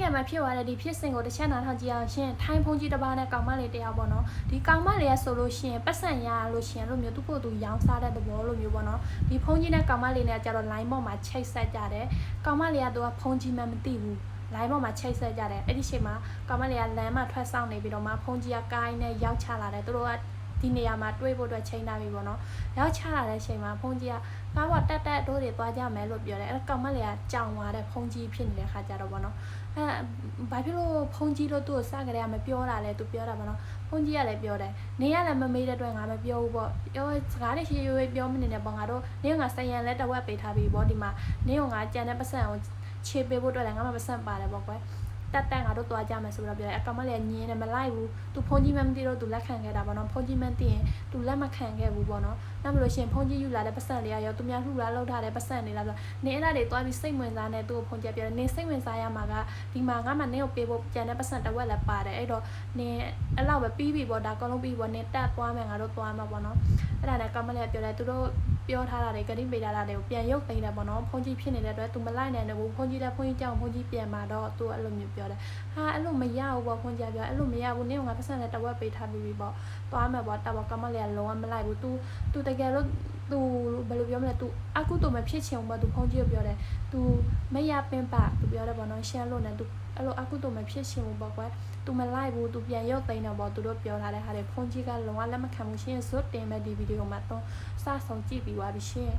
နိုင်ငံမှာဖြစ်သွားတဲ့ဒီဖြစ်စဉ်ကိုတစ်ချက်နားထောင်ကြည့်အောင်ရှင်ထိုင်းဖုန်ကြီးတစ်ပါးနဲ့ကောင်မလေးတစ်ယောက်ပေါ့နော်ဒီကောင်မလေးကဆိုလို့ရှင်ပတ်စံရလို့ရှင်လို့မျိုးသူ့ကိုယ်သူရောင်းစားတဲ့သဘောလို့မျိုးပေါ့နော်ဒီဖုန်ကြီးနဲ့ကောင်မလေးနဲ့ကျတော့ line ပေါ်မှာချိတ်ဆက်ကြတယ်ကောင်မလေးကသူကဖုန်ကြီးမှမသိဘူးလိုင်းပေါ်မှာချိတ်ဆက်ကြတယ်အဲ့ဒီချိန်မှာကောင်မလေးကလမ်းမှာထွက်ဆောင်နေပြီးတော့မှဖုန်ကြီးကကိုင်းနဲ့ရောက်ချလာတယ်သူတို့ကဒီနေရာမှာတွေးဖို့အတွက်ချိန်ထားပြီပေါ့နော်ရောက်ချလာတဲ့အချိန်မှာဖုန်ကြီးကကားပေါ်တက်တို့တွေသွားကြမယ်လို့ပြောတယ်အဲ့ကောင်မလေးကကြောင်သွားတဲ့ဖုန်ကြီးဖြစ်နေတဲ့ခါကြတော့ပေါ့နော်ဘာဖြစ်လို့ဖုန်ကြီးတို့သူ့ကိုစကြရမပြောတာလဲသူပြောတာပေါ့နော်ဖုန်ကြီးကလည်းပြောတယ်နေရလည်းမမေးတဲ့အတွက်ငါမပြောဘူးပေါ့ပြောစကားတွေရှေ့ရွေးပြောမနေနဲ့ပေါ့ငါတို့နေကငါစရန်လဲတဝက်ပေးထားပြီပေါ့ဒီမှာနေကငါကြံတဲ့ပတ်စံကိုခြေပေးဖို့အတွက်လည်းငါမှမဆန့်ပါတယ်ပေါ့ကွယ်တက်ငါတို့သွားကြမယ်ဆိုတော့ပြောတယ်အကောင်မလေးညင်းတယ်မလိုက်ဘူးသူဖုန်ကြီးမှမသိတော့သူလက်ခံခဲ့တာပေါ့နော်ဖုန်ကြီးမှသိရင်သူလက်မခံခဲ့ဘူးပေါ့နော်နောက်မလို့ရှင်ဖုန်ကြီးယူလာတဲ့ပတ်စံလေးရောသူများလှူလာလောက်ထားတဲ့ပတ်စံလေးလားဆိုနေအဲ့ဒါတွေသွားပြီးစိတ်ဝင်စားနေသူ့ကိုဖုန်ကြီးပြောတယ်နေစိတ်ဝင်စားရမှာကဒီမှာငါမှနေကိုပေးဖို့ကြံတဲ့ပတ်စံတစ်ဝက်လည်းပါတယ်အဲ့တော့နေအဲ့လောက်ပဲပြီးပြီပေါ့ဒါကောလုံးပြီးပေါ့နေတက်သွားမယ်ငါတို့သွားမှာပေါ့နော်အဲ့ဒါနဲ့ကောင်မလေးပြောတယ်သူတို့ပြောထားတာတွေဂတိပေးထားတာတွေကိုပြန်ရုပ်သိမ်းတယ်ပေါ့နော်ဖုန်ကြီးဖြစ်နေတဲ့အတွက်သူမလိုက်နိုင်ဘူးဖုန်ကြီးလည်းဖုန်ကြီးကြောင့်ဖုန်ကြီးပြန်มาတော့သူအဲ့လိုမျိုးပြောတယ်ဟာအဲ့လိုမရဘူးပေါ့ဖုန်ကြီးပြောအဲ့လိုမရဘူးနင်းကငါပတ်စံနဲ့တဝက်ပေးထားပြီးပေါ့သွားမယ်ပေါ့တက်ပေါ့ကောင်မလေးကလုံးဝမလိုက်ဘူး तू တကယ်လို့ तू ဘယ်လိုပြောမလဲ तू အကုတို့မဖြစ်ချင်ဘူးပေါ့ तू ဖုန်ကြီးကိုပြောတယ် तू မရပင်ပါ तू ပြောတယ်ပေါ့နော်ရှမ်းလို့နဲ့ तू အဲ့လိုအကုတို့မဖြစ်ချင်ဘူးပေါ့ကွယ် तू မလိုက်ဘူး तू ပြန်ရုပ်သိမ်းတော့ပေါ့သူတို့ပြောထားတဲ့ဟာတွေဖုန်ကြီးကလုံးဝလက်မခံဘူးရှင်းဇွတ်တင်မဲ့ဒီဗီဒီယိုမှာတော့စဆောင်ကြည့်ပြီးသွားပြီရှင်း